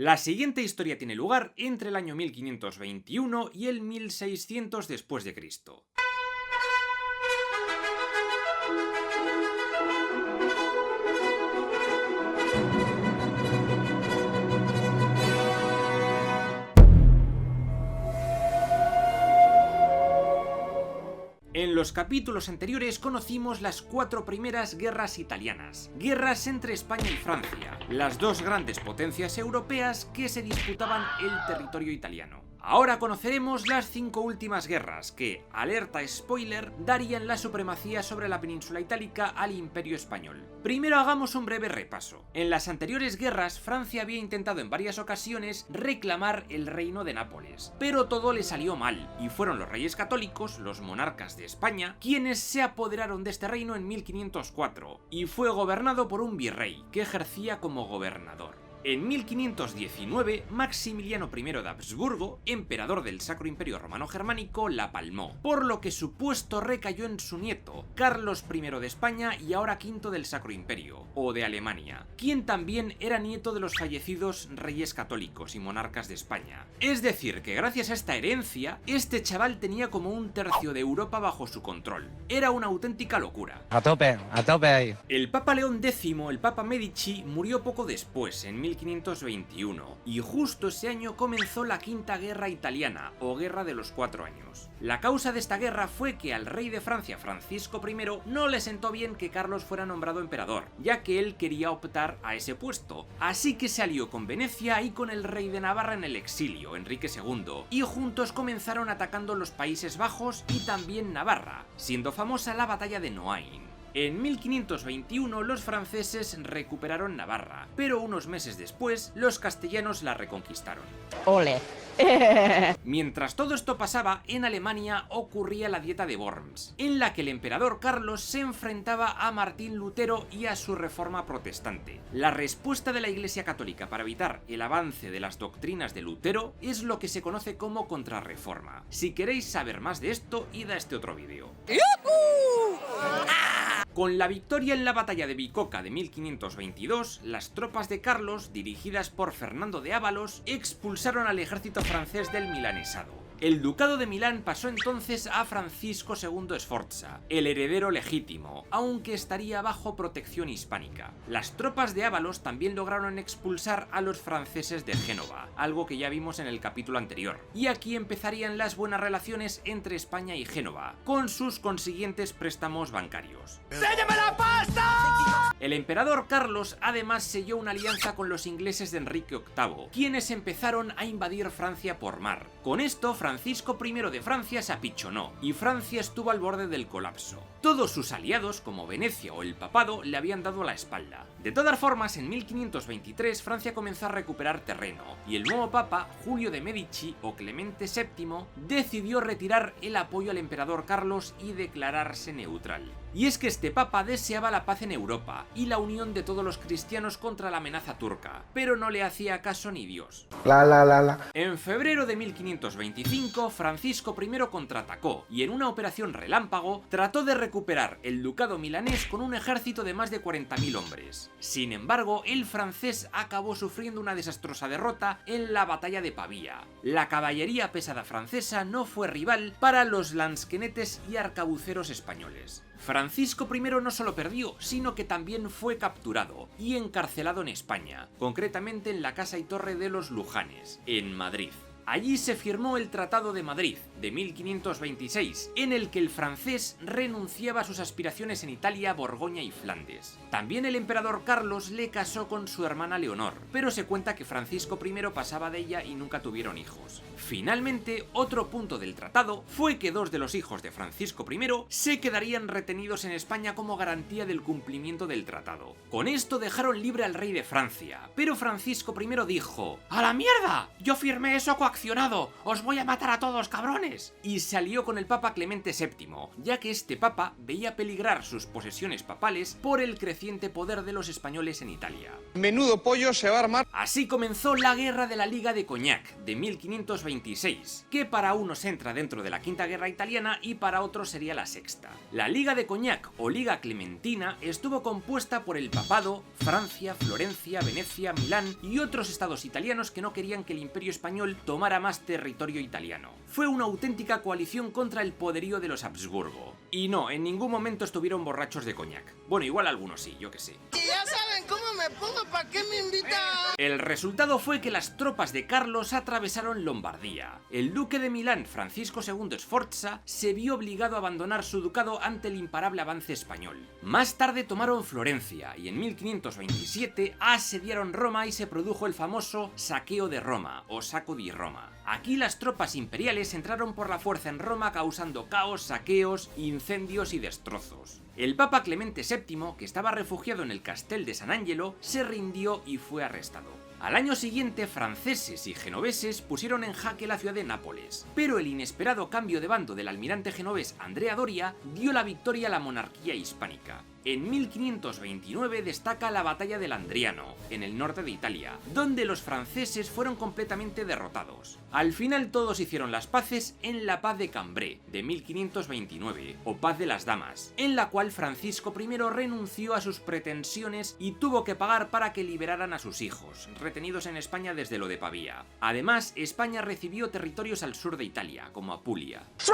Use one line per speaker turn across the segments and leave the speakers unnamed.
La siguiente historia tiene lugar entre el año 1521 y el 1600 después de Cristo. En los capítulos anteriores conocimos las 4 primeras guerras italianas, guerras entre España y Francia, las dos grandes potencias europeas que se disputaban el territorio italiano. Ahora conoceremos las 5 últimas guerras que, alerta spoiler, darían la supremacía sobre la península itálica al Imperio Español. Primero hagamos un breve repaso. En las anteriores guerras, Francia había intentado en varias ocasiones reclamar el reino de Nápoles, pero todo le salió mal, y fueron los reyes católicos, los monarcas de España, quienes se apoderaron de este reino en 1504, y fue gobernado por un virrey, que ejercía como gobernador. En 1519, Maximiliano I de Habsburgo, emperador del Sacro Imperio Romano Germánico, la palmó, por lo que su puesto recayó en su nieto, Carlos I de España y ahora V del Sacro Imperio, o de Alemania, quien también era nieto de los fallecidos reyes católicos y monarcas de España. Es decir, que gracias a esta herencia, este chaval tenía como un tercio de Europa bajo su control. Era una auténtica locura.
A tope ahí.
El Papa León X, el Papa Medici, murió poco después, en 1521, y justo ese año comenzó la Quinta Guerra Italiana, o Guerra de los 4 años. La causa de esta guerra fue que al rey de Francia, Francisco I, no le sentó bien que Carlos fuera nombrado emperador, ya que él quería optar a ese puesto, así que se alió con Venecia y con el rey de Navarra en el exilio, Enrique II, y juntos comenzaron atacando los Países Bajos y también Navarra, siendo famosa la batalla de Noain. En 1521 los franceses recuperaron Navarra, pero unos meses después los castellanos la reconquistaron.
Ole.
Mientras todo esto pasaba, en Alemania ocurría la Dieta de Worms, en la que el emperador Carlos se enfrentaba a Martín Lutero y a su reforma protestante. La respuesta de la Iglesia Católica para evitar el avance de las doctrinas de Lutero es lo que se conoce como Contrarreforma. Si queréis saber más de esto, id a este otro vídeo. Con la victoria en la batalla de Bicoca de 1522, las tropas de Carlos, dirigidas por Fernando de Ávalos, expulsaron al ejército francés del milanesado. El ducado de Milán pasó entonces a Francisco II Sforza, el heredero legítimo, aunque estaría bajo protección hispánica. Las tropas de Ávalos también lograron expulsar a los franceses de Génova, algo que ya vimos en el capítulo anterior, y aquí empezarían las buenas relaciones entre España y Génova, con sus consiguientes préstamos bancarios.
¡Séllame la pasta!
El emperador Carlos además selló una alianza con los ingleses de Enrique VIII, quienes empezaron a invadir Francia por mar. Con esto, Francisco I de Francia se apichonó, y Francia estuvo al borde del colapso. Todos sus aliados, como Venecia o el Papado, le habían dado la espalda. De todas formas, en 1523 Francia comenzó a recuperar terreno, y el nuevo Papa, Julio de Medici o Clemente VII, decidió retirar el apoyo al emperador Carlos y declararse neutral. Y es que este Papa deseaba la paz en Europa y la unión de todos los cristianos contra la amenaza turca, pero no le hacía caso ni Dios. En febrero de 1525, Francisco I contraatacó y en una operación relámpago trató de recuperar el ducado milanés con un ejército de más de 40.000 hombres. Sin embargo, el francés acabó sufriendo una desastrosa derrota en la batalla de Pavía. La caballería pesada francesa no fue rival para los lansquenetes y arcabuceros españoles. Francisco I no solo perdió, sino que también fue capturado y encarcelado en España, concretamente en la Casa y Torre de los Lujanes, en Madrid. Allí se firmó el Tratado de Madrid, de 1526, en el que el francés renunciaba a sus aspiraciones en Italia, Borgoña y Flandes. También el emperador Carlos le casó con su hermana Leonor, pero se cuenta que Francisco I pasaba de ella y nunca tuvieron hijos. Finalmente, otro punto del tratado fue que 2 de los hijos de Francisco I se quedarían retenidos en España como garantía del cumplimiento del tratado. Con esto dejaron libre al rey de Francia, pero Francisco I dijo: ¡a la mierda! Yo firmé eso coaccionado accionado! ¡Os voy a matar a todos, cabrones! Y se alió con el Papa Clemente VII, ya que este papa veía peligrar sus posesiones papales por el creciente poder de los españoles en Italia.
Menudo pollo se va a armar.
Así comenzó la Guerra de la Liga de Cognac, de 1526, que para unos entra dentro de la Quinta Guerra Italiana y para otros sería la Sexta. La Liga de Cognac, o Liga Clementina, estuvo compuesta por el Papado, Francia, Florencia, Venecia, Milán y otros estados italianos que no querían que el Imperio Español tomara más territorio italiano. Fue una auténtica coalición contra el poderío de los Habsburgo. Y no, en ningún momento estuvieron borrachos de coñac. Bueno, igual algunos sí, yo que sé.
Y ya saben cómo me pongo, ¿para qué me invitan?
El resultado fue que las tropas de Carlos atravesaron Lombardía. El duque de Milán, Francisco II Sforza, se vio obligado a abandonar su ducado ante el imparable avance español. Más tarde tomaron Florencia y en 1527 asediaron Roma y se produjo el famoso saqueo de Roma, o Sacco di Roma. Aquí las tropas imperiales entraron por la fuerza en Roma causando caos, saqueos, incendios y destrozos. El Papa Clemente VII, que estaba refugiado en el Castel de San Angelo, se rindió y fue arrestado. Al año siguiente, franceses y genoveses pusieron en jaque la ciudad de Nápoles, pero el inesperado cambio de bando del almirante genovés Andrea Doria dio la victoria a la monarquía hispánica. En 1529 destaca la batalla del Andriano, en el norte de Italia, donde los franceses fueron completamente derrotados. Al final todos hicieron las paces en la Paz de Cambrai, de 1529, o Paz de las Damas, en la cual Francisco I renunció a sus pretensiones y tuvo que pagar para que liberaran a sus hijos, retenidos en España desde lo de Pavía. Además, España recibió territorios al sur de Italia, como Apulia. ¡Sí!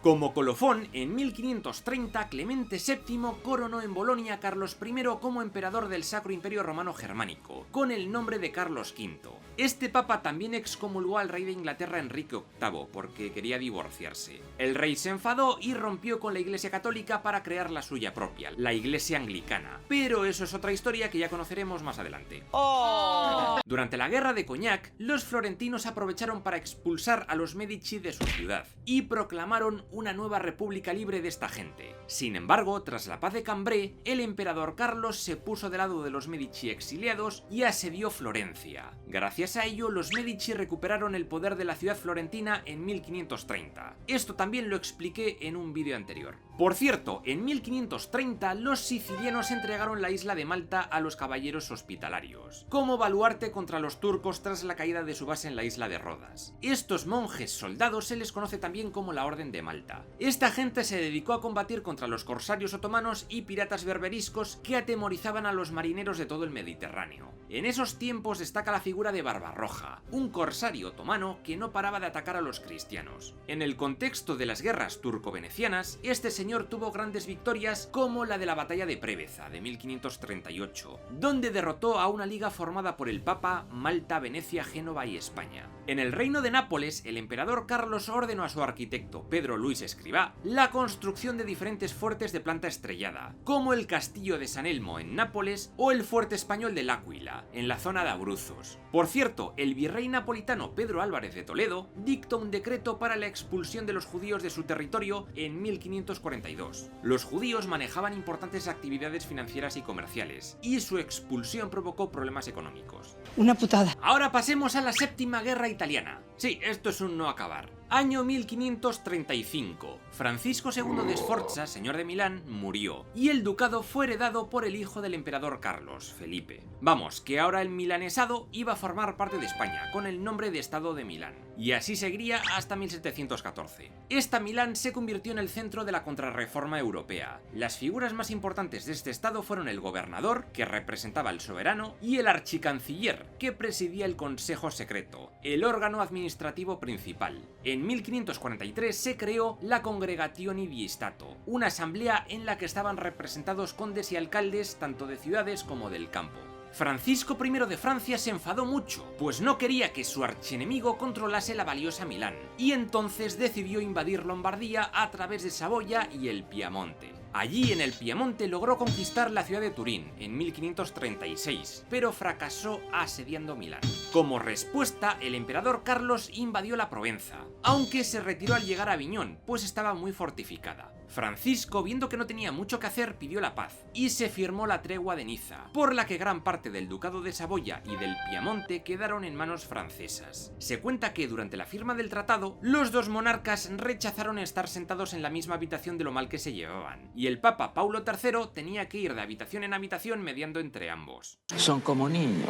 Como colofón, en 1530 Clemente VII coronó en Bolonia a Carlos I como emperador del Sacro Imperio Romano Germánico, con el nombre de Carlos V. Este papa también excomulgó al rey de Inglaterra Enrique VIII porque quería divorciarse. El rey se enfadó y rompió con la Iglesia Católica para crear la suya propia, la Iglesia Anglicana. Pero eso es otra historia que ya conoceremos más adelante. ¡Oh! Durante la Guerra de Cognac, los florentinos aprovecharon para expulsar a los Medici de su ciudad y proclamaron una nueva república libre de esta gente. Sin embargo, tras la Paz de Cambrai, el emperador Carlos se puso del lado de los Medici exiliados y asedió Florencia. Gracias a ello, los Medici recuperaron el poder de la ciudad florentina en 1530. Esto también lo expliqué en un vídeo anterior. Por cierto, en 1530 los sicilianos entregaron la isla de Malta a los caballeros hospitalarios, como baluarte contra los turcos tras la caída de su base en la isla de Rodas. Estos monjes soldados se les conoce también como la Orden de Malta. Esta gente se dedicó a combatir contra los corsarios otomanos y piratas berberiscos que atemorizaban a los marineros de todo el Mediterráneo. En esos tiempos destaca la figura de Barbarroja, un corsario otomano que no paraba de atacar a los cristianos. En el contexto de las guerras turco-venecianas, este señor tuvo grandes victorias como la de la batalla de Preveza de 1538, donde derrotó a una liga formada por el Papa, Malta, Venecia, Génova y España. En el reino de Nápoles, el emperador Carlos ordenó a su arquitecto Pedro Luis Escrivá la construcción de diferentes fuertes de planta estrellada, como el castillo de San Elmo en Nápoles o el fuerte español de L'Áquila, en la zona de Abruzos. Por cierto, el virrey napolitano Pedro Álvarez de Toledo dictó un decreto para la expulsión de los judíos de su territorio en 1542. Los judíos manejaban importantes actividades financieras y comerciales, y su expulsión provocó problemas económicos.
Una putada.
Ahora pasemos a la Séptima Guerra Italiana. Sí, esto es un no acabar. Año 1535. Francisco II de Sforza, señor de Milán, murió, y el ducado fue heredado por el hijo del emperador Carlos, Felipe. Vamos, que ahora el milanesado iba a formar parte de España, con el nombre de Estado de Milán. Y así seguiría hasta 1714. Esta Milán se convirtió en el centro de la contrarreforma europea. Las figuras más importantes de este estado fueron el gobernador, que representaba al soberano, y el archicanciller, que presidía el Consejo Secreto, el órgano administrativo principal. En 1543 se creó la Congregazione di Stato, una asamblea en la que estaban representados condes y alcaldes tanto de ciudades como del campo. Francisco I de Francia se enfadó mucho, pues no quería que su archienemigo controlase la valiosa Milán, y entonces decidió invadir Lombardía a través de Saboya y el Piamonte. Allí en el Piamonte logró conquistar la ciudad de Turín en 1536, pero fracasó asediando Milán. Como respuesta, el emperador Carlos invadió la Provenza, aunque se retiró al llegar a Aviñón, pues estaba muy fortificada. Francisco, viendo que no tenía mucho que hacer, pidió la paz y se firmó la tregua de Niza, por la que gran parte del ducado de Saboya y del Piamonte quedaron en manos francesas. Se cuenta que durante la firma del tratado, los dos monarcas rechazaron estar sentados en la misma habitación de lo mal que se llevaban, y el Papa Paulo III tenía que ir de habitación en habitación mediando entre ambos.
Son como niños.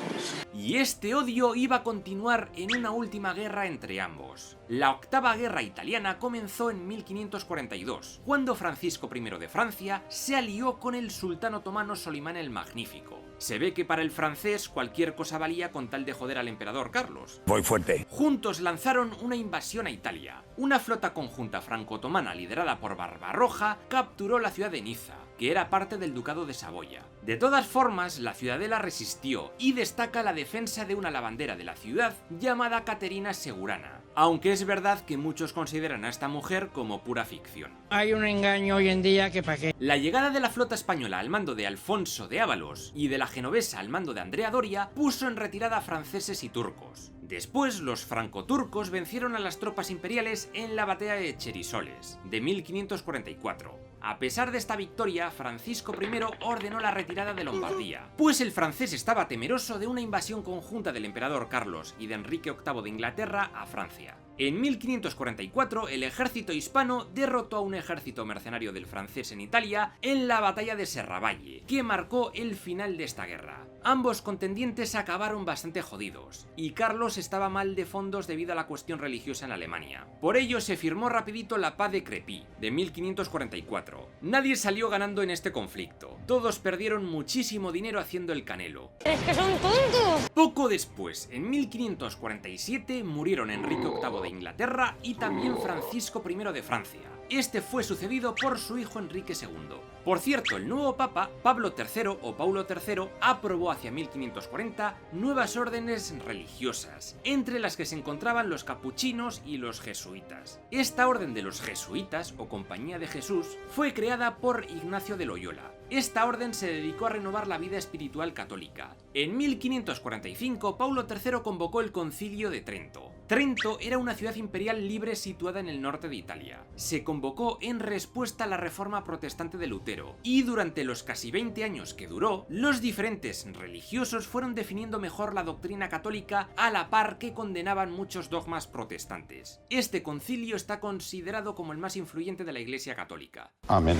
Y este odio iba a continuar en una última guerra entre ambos. La Octava Guerra Italiana comenzó en 1542, cuando Francisco I de Francia se alió con el sultán otomano Solimán el Magnífico. Se ve que para el francés cualquier cosa valía con tal de joder al emperador Carlos.
Voy fuerte.
Juntos lanzaron una invasión a Italia. Una flota conjunta franco-otomana liderada por Barbarroja capturó la ciudad de Niza, que era parte del ducado de Saboya. De todas formas, la ciudadela resistió y destaca la defensa de una lavandera de la ciudad llamada Caterina Segurana, aunque es verdad que muchos consideran a esta mujer como pura ficción.
Hay un engaño hoy en día que pa' qué.
La llegada de la flota española al mando de Alfonso de Ávalos y de la genovesa al mando de Andrea Doria puso en retirada a franceses y turcos. Después, los franco-turcos vencieron a las tropas imperiales en la batalla de Cherisoles, de 1544. A pesar de esta victoria, Francisco I ordenó la retirada de Lombardía, pues el francés estaba temeroso de una invasión conjunta del emperador Carlos y de Enrique VIII de Inglaterra a Francia. En 1544, el ejército hispano derrotó a un ejército mercenario del francés en Italia en la batalla de Serravalle, que marcó el final de esta guerra. Ambos contendientes acabaron bastante jodidos, y Carlos estaba mal de fondos debido a la cuestión religiosa en Alemania. Por ello se firmó rapidito la Paz de Crepí, de 1544. Nadie salió ganando en este conflicto. Todos perdieron muchísimo dinero haciendo el canelo.
¡Es que son tontos!
Poco después, en 1547, murieron Enrique VIII de Inglaterra y también Francisco I de Francia. Este fue sucedido por su hijo Enrique II. Por cierto, el nuevo papa, Pablo III o Paulo III, aprobó hacia 1540 nuevas órdenes religiosas, entre las que se encontraban los capuchinos y los jesuitas. Esta orden de los jesuitas, o Compañía de Jesús, fue creada por Ignacio de Loyola. Esta orden se dedicó a renovar la vida espiritual católica. En 1545, Paulo III convocó el Concilio de Trento. Trento era una ciudad imperial libre situada en el norte de Italia. Se convocó en respuesta a la reforma protestante de Lutero, y durante los casi 20 años que duró, los diferentes religiosos fueron definiendo mejor la doctrina católica a la par que condenaban muchos dogmas protestantes. Este concilio está considerado como el más influyente de la Iglesia católica.
Amén.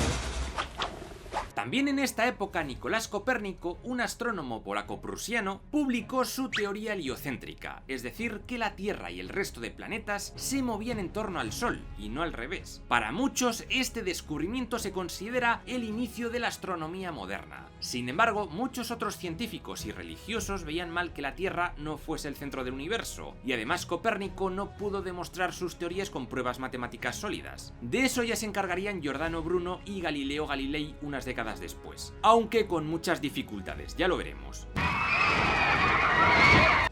También en esta época, Nicolás Copérnico, un astrónomo polaco-prusiano, publicó su teoría heliocéntrica, es decir, que la Tierra y el resto de planetas se movían en torno al Sol, y no al revés. Para muchos, este descubrimiento se considera el inicio de la astronomía moderna. Sin embargo, muchos otros científicos y religiosos veían mal que la Tierra no fuese el centro del universo, y además Copérnico no pudo demostrar sus teorías con pruebas matemáticas sólidas. De eso ya se encargarían Giordano Bruno y Galileo Galilei unas décadas después, aunque con muchas dificultades, ya lo veremos.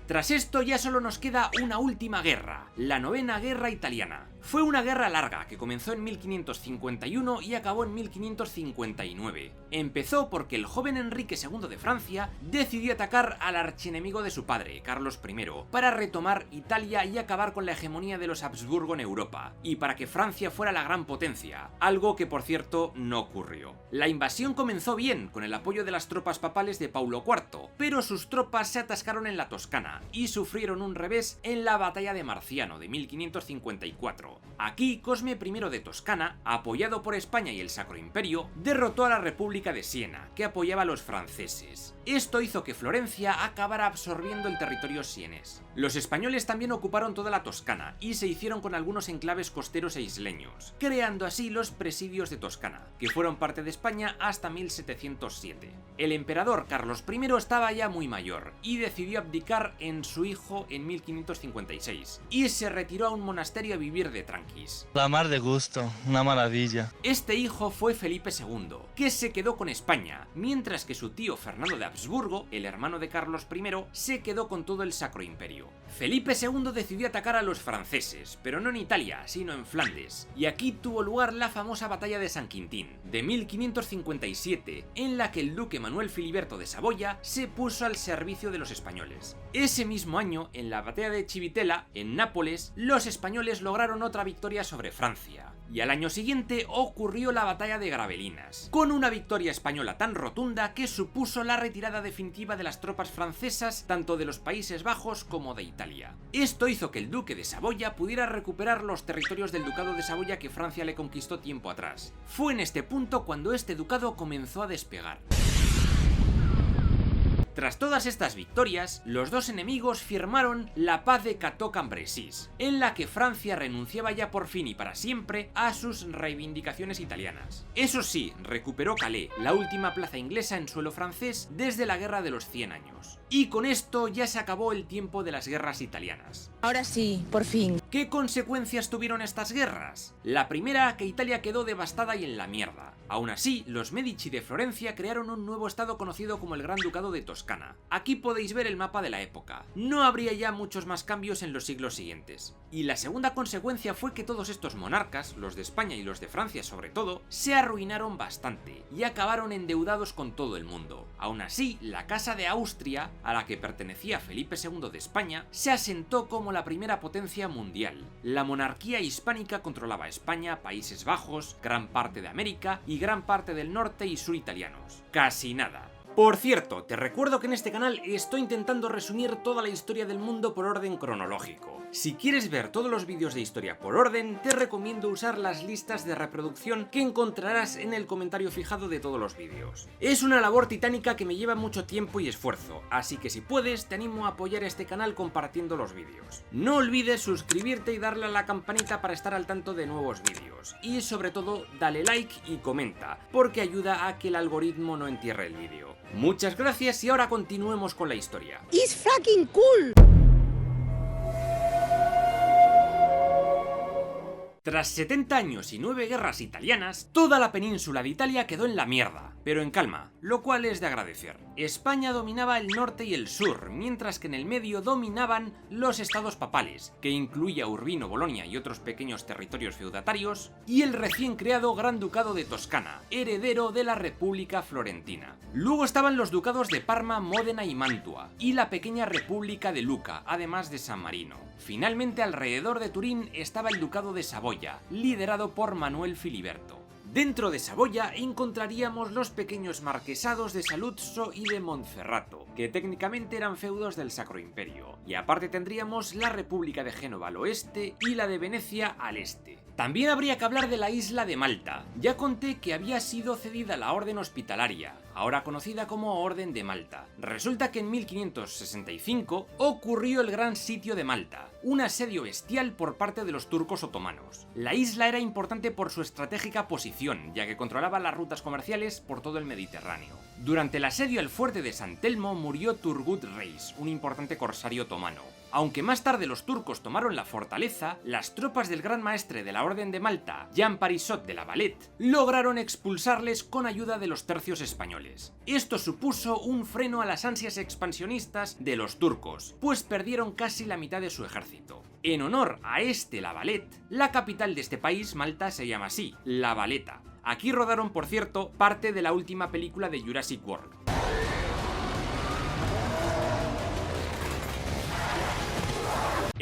Tras esto ya solo nos queda una última guerra, la Novena Guerra Italiana. Fue una guerra larga que comenzó en 1551 y acabó en 1559. Empezó porque el joven Enrique II de Francia decidió atacar al archienemigo de su padre, Carlos I, para retomar Italia y acabar con la hegemonía de los Habsburgo en Europa, y para que Francia fuera la gran potencia, algo que por cierto no ocurrió. La invasión comenzó bien, con el apoyo de las tropas papales de Paulo IV, pero sus tropas se atascaron en la Toscana y sufrieron un revés en la batalla de Marciano de 1554. Aquí, Cosme I de Toscana, apoyado por España y el Sacro Imperio, derrotó a la República de Siena, que apoyaba a los franceses. Esto hizo que Florencia acabara absorbiendo el territorio sienés. Los españoles también ocuparon toda la Toscana y se hicieron con algunos enclaves costeros e isleños, creando así los presidios de Toscana, que fueron parte de España hasta 1707. El emperador Carlos I estaba ya muy mayor y decidió abdicar en su hijo en 1556 y se retiró a un monasterio a vivir de tranquis.
La mar de gusto, una maravilla.
Este hijo fue Felipe II, que se quedó con España, mientras que su tío Fernando de Habsburgo, el hermano de Carlos I, se quedó con todo el Sacro Imperio. Felipe II decidió atacar a los franceses, pero no en Italia, sino en Flandes, y aquí tuvo lugar la famosa batalla de San Quintín, de 1557, en la que el duque Manuel Filiberto de Saboya se puso al servicio de los españoles. Es Ese mismo año, en la batalla de Civitella, en Nápoles, los españoles lograron otra victoria sobre Francia. Y al año siguiente ocurrió la batalla de Gravelinas, con una victoria española tan rotunda que supuso la retirada definitiva de las tropas francesas tanto de los Países Bajos como de Italia. Esto hizo que el duque de Saboya pudiera recuperar los territorios del ducado de Saboya que Francia le conquistó tiempo atrás. Fue en este punto cuando este ducado comenzó a despegar. Tras todas estas victorias, los dos enemigos firmaron la paz de Cateau-Cambrésis, en la que Francia renunciaba ya por fin y para siempre a sus reivindicaciones italianas. Eso sí, recuperó Calais, la última plaza inglesa en suelo francés desde la Guerra de los 100 años. Y con esto ya se acabó el tiempo de las guerras italianas.
Ahora sí, por fin.
¿Qué consecuencias tuvieron estas guerras? La primera, que Italia quedó devastada y en la mierda. Aún así, los Medici de Florencia crearon un nuevo estado conocido como el Gran Ducado de Toscana. Aquí podéis ver el mapa de la época. No habría ya muchos más cambios en los siglos siguientes. Y la segunda consecuencia fue que todos estos monarcas, los de España y los de Francia sobre todo, se arruinaron bastante y acabaron endeudados con todo el mundo. Aún así, la Casa de Austria, a la que pertenecía Felipe II de España, se asentó como la primera potencia mundial. La monarquía hispánica controlaba España, Países Bajos, gran parte de América y gran parte del norte y sur italianos. Casi nada. Por cierto, te recuerdo que en este canal estoy intentando resumir toda la historia del mundo por orden cronológico. Si quieres ver todos los vídeos de historia por orden, te recomiendo usar las listas de reproducción que encontrarás en el comentario fijado de todos los vídeos. Es una labor titánica que me lleva mucho tiempo y esfuerzo, así que si puedes, te animo a apoyar este canal compartiendo los vídeos. No olvides suscribirte y darle a la campanita para estar al tanto de nuevos vídeos. Y sobre todo, dale like y comenta, porque ayuda a que el algoritmo no entierre el vídeo. Muchas gracias y ahora continuemos con la historia.
It's fucking cool.
Tras 70 años y 9 guerras italianas, toda la península de Italia quedó en la mierda, pero en calma, lo cual es de agradecer. España dominaba el norte y el sur, mientras que en el medio dominaban los estados papales, que incluía Urbino, Bolonia y otros pequeños territorios feudatarios, y el recién creado Gran Ducado de Toscana, heredero de la República Florentina. Luego estaban los ducados de Parma, Módena y Mantua, y la pequeña República de Luca, además de San Marino. Finalmente, alrededor de Turín estaba el Ducado de Saboya, liderado por Manuel Filiberto. Dentro de Saboya encontraríamos los pequeños marquesados de Saluzzo y de Monferrato, que técnicamente eran feudos del Sacro Imperio, y aparte tendríamos la República de Génova al oeste y la de Venecia al este. También habría que hablar de la isla de Malta. Ya conté que había sido cedida a la Orden Hospitalaria, ahora conocida como Orden de Malta. Resulta que en 1565 ocurrió el Gran Sitio de Malta, un asedio bestial por parte de los turcos otomanos. La isla era importante por su estratégica posición, ya que controlaba las rutas comerciales por todo el Mediterráneo. Durante el asedio al fuerte de San Telmo murió Turgut Reis, un importante corsario otomano. Aunque más tarde los turcos tomaron la fortaleza, las tropas del gran maestre de la Orden de Malta, Jean Parisot de la Valette, lograron expulsarles con ayuda de los tercios españoles. Esto supuso un freno a las ansias expansionistas de los turcos, pues perdieron casi la mitad de su ejército. En honor a La Valette, la capital de este país, Malta, se llama así, La Valeta. Aquí rodaron, por cierto, parte de la última película de Jurassic World.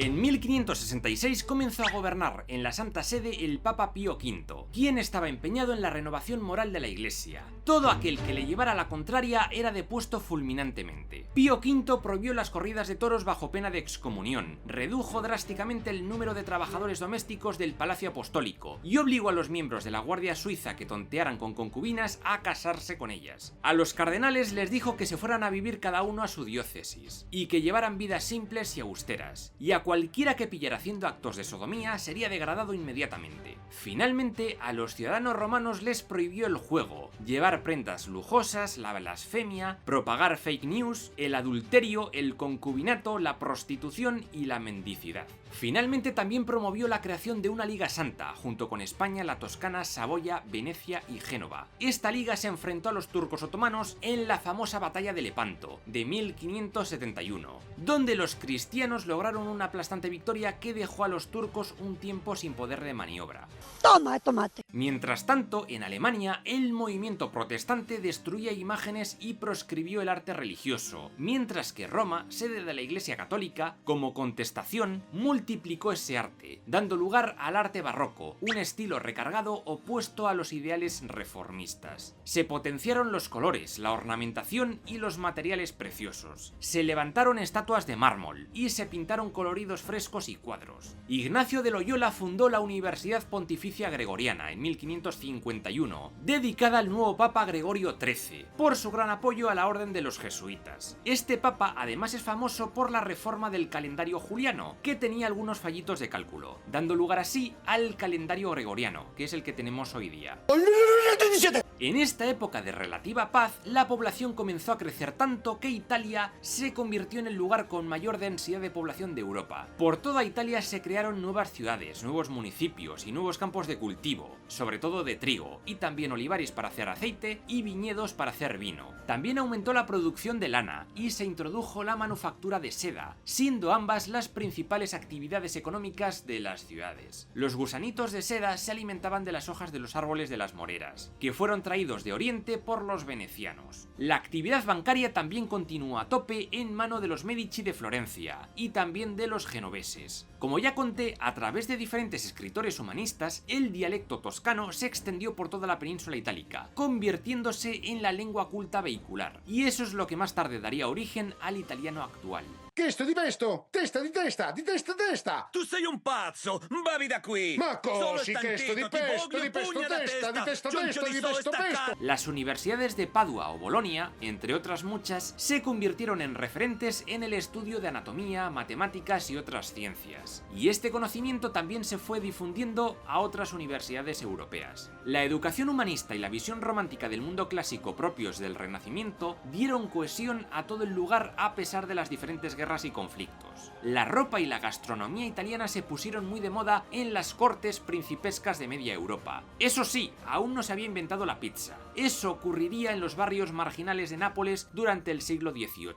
En 1566 comenzó a gobernar en la Santa Sede el Papa Pío V, quien estaba empeñado en la renovación moral de la Iglesia. Todo aquel que le llevara la contraria era depuesto fulminantemente. Pío V prohibió las corridas de toros bajo pena de excomunión, redujo drásticamente el número de trabajadores domésticos del Palacio Apostólico y obligó a los miembros de la Guardia Suiza que tontearan con concubinas a casarse con ellas. A los cardenales les dijo que se fueran a vivir cada uno a su diócesis y que llevaran vidas simples y austeras, y a cualquiera que pillara haciendo actos de sodomía sería degradado inmediatamente. Finalmente, a los ciudadanos romanos les prohibió el juego, llevar prendas lujosas, la blasfemia, propagar fake news, el adulterio, el concubinato, la prostitución y la mendicidad. Finalmente también promovió la creación de una Liga Santa, junto con España, la Toscana, Saboya, Venecia y Génova. Esta liga se enfrentó a los turcos otomanos en la famosa batalla de Lepanto, de 1571, donde los cristianos lograron una aplastante victoria que dejó a los turcos un tiempo sin poder de maniobra.
Toma, tomate.
Mientras tanto, en Alemania, el movimiento protestante destruía imágenes y proscribió el arte religioso, mientras que Roma, sede de la Iglesia Católica, como contestación, multiplicó ese arte, dando lugar al arte barroco, un estilo recargado opuesto a los ideales reformistas. Se potenciaron los colores, la ornamentación y los materiales preciosos. Se levantaron estatuas de mármol y se pintaron coloridos frescos y cuadros. Ignacio de Loyola fundó la Universidad Pontificia Gregoriana en 1551, dedicada al nuevo Papa Gregorio XIII, por su gran apoyo a la orden de los jesuitas. Este papa además es famoso por la reforma del calendario juliano, que tenía algunos fallitos de cálculo, dando lugar así al calendario gregoriano, que es el que tenemos hoy día. En esta época de relativa paz, la población comenzó a crecer tanto que Italia se convirtió en el lugar con mayor densidad de población de Europa. Por toda Italia se crearon nuevas ciudades, nuevos municipios y nuevos campos de cultivo, sobre todo de trigo, y también olivares para hacer aceite y viñedos para hacer vino. También aumentó la producción de lana y se introdujo la manufactura de seda, siendo ambas las principales actividades económicas de las ciudades. Los gusanitos de seda se alimentaban de las hojas de los árboles de las moreras, que fueron traídos de Oriente por los venecianos. La actividad bancaria también continuó a tope en mano de los Medici de Florencia y también de los genoveses. Como ya conté, a través de diferentes escritores humanistas, el dialecto toscano se extendió por toda la península itálica, convirtiéndose en la lengua culta vehicular, y eso es lo que más tarde daría origen al italiano actual.
Questo di pesto, testa di testa, di testa testa.
Tu sei un pazzo, vavi da qui.
Ma così, questo di pesto testa, di pesto testa, di pesto pesto.
Las universidades de Padua o Bolonia, entre otras muchas, se convirtieron en referentes en el estudio de anatomía, matemáticas y otras ciencias. Y este conocimiento también se fue difundiendo a otras universidades europeas. La educación humanista y la visión romántica del mundo clásico propios del Renacimiento dieron cohesión a todo el lugar a pesar de las diferentes guerras y conflictos. La ropa y la gastronomía italiana se pusieron muy de moda en las cortes principescas de media Europa. Eso sí, aún no se había inventado la pizza. Eso ocurriría en los barrios marginales de Nápoles durante el siglo XVIII.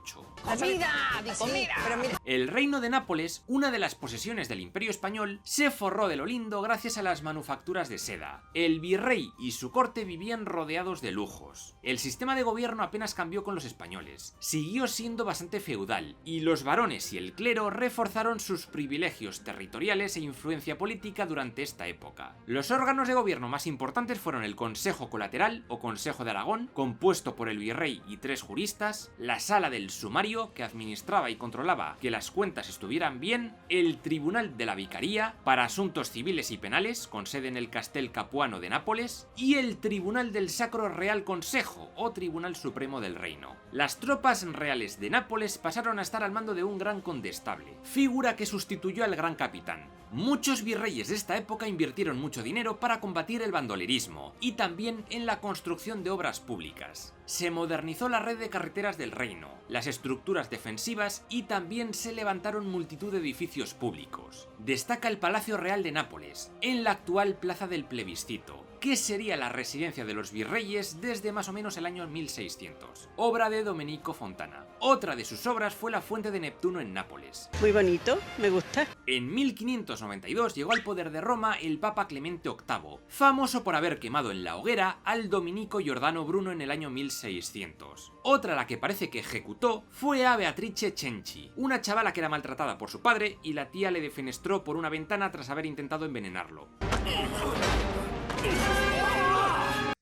El reino de Nápoles, una de las posesiones del Imperio Español, se forró de lo lindo gracias a las manufacturas de seda. El virrey y su corte vivían rodeados de lujos. El sistema de gobierno apenas cambió con los españoles. Siguió siendo bastante feudal y los varones y el clero reforzaron sus privilegios territoriales e influencia política durante esta época. Los órganos de gobierno más importantes fueron el Consejo Colateral o Consejo de Aragón, compuesto por el virrey y 3 juristas, la Sala del Sumario, que administraba y controlaba que las cuentas estuvieran bien, el Tribunal de la Vicaría, para asuntos civiles y penales, con sede en el Castel Capuano de Nápoles, y el Tribunal del Sacro Real Consejo, o Tribunal Supremo del Reino. Las tropas reales de Nápoles pasaron a estar al mando de un gran condestable, figura que sustituyó al gran capitán. Muchos virreyes de esta época invirtieron mucho dinero para combatir el bandolerismo y también en la construcción de obras públicas. Se modernizó la red de carreteras del reino, las estructuras defensivas y también se levantaron multitud de edificios públicos. Destaca el Palacio Real de Nápoles, en la actual Plaza del Plebiscito, que sería la residencia de los virreyes desde más o menos el año 1600, obra de Domenico Fontana. Otra de sus obras fue la Fuente de Neptuno en Nápoles.
Muy bonito, me gusta.
En 1592 llegó al poder de Roma el Papa Clemente VIII, famoso por haber quemado en la hoguera al dominico Giordano Bruno en el año 1600. Otra a la que parece que ejecutó fue a Beatrice Cenci, una chavala que era maltratada por su padre y la tía le defenestró por una ventana tras haber intentado envenenarlo.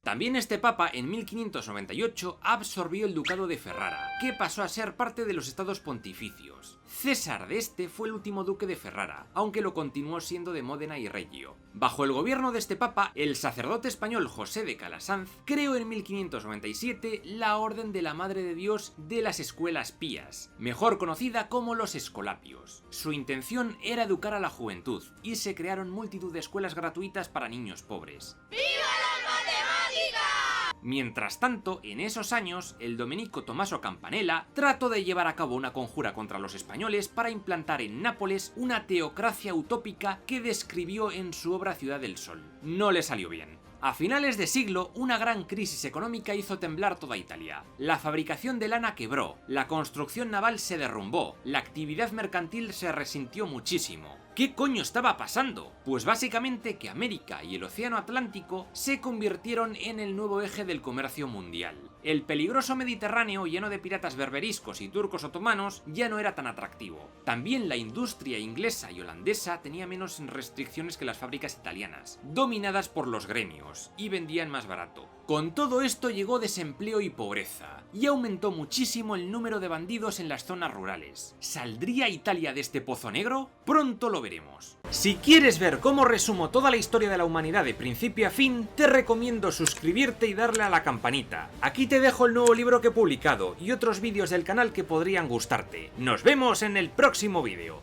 También este papa en 1598 absorbió el ducado de Ferrara, que pasó a ser parte de los estados pontificios. César de este fue el último duque de Ferrara, aunque lo continuó siendo de Módena y Reggio. Bajo el gobierno de este papa, el sacerdote español José de Calasanz creó en 1597 la Orden de la Madre de Dios de las Escuelas Pías, mejor conocida como los Escolapios. Su intención era educar a la juventud, y se crearon multitud de escuelas gratuitas para niños pobres. Mientras tanto, en esos años, el dominico Tommaso Campanella trató de llevar a cabo una conjura contra los españoles para implantar en Nápoles una teocracia utópica que describió en su obra Ciudad del Sol. No le salió bien. A finales de siglo, una gran crisis económica hizo temblar toda Italia. La fabricación de lana quebró, la construcción naval se derrumbó, la actividad mercantil se resintió muchísimo. ¿Qué coño estaba pasando? Pues básicamente que América y el Océano Atlántico se convirtieron en el nuevo eje del comercio mundial. El peligroso Mediterráneo, lleno de piratas berberiscos y turcos otomanos, ya no era tan atractivo. También la industria inglesa y holandesa tenía menos restricciones que las fábricas italianas, dominadas por los gremios, y vendían más barato. Con todo esto llegó desempleo y pobreza, y aumentó muchísimo el número de bandidos en las zonas rurales. ¿Saldría Italia de este pozo negro? Pronto lo veremos. Si quieres ver cómo resumo toda la historia de la humanidad de principio a fin, te recomiendo suscribirte y darle a la campanita. Aquí te dejo el nuevo libro que he publicado y otros vídeos del canal que podrían gustarte. Nos vemos en el próximo vídeo.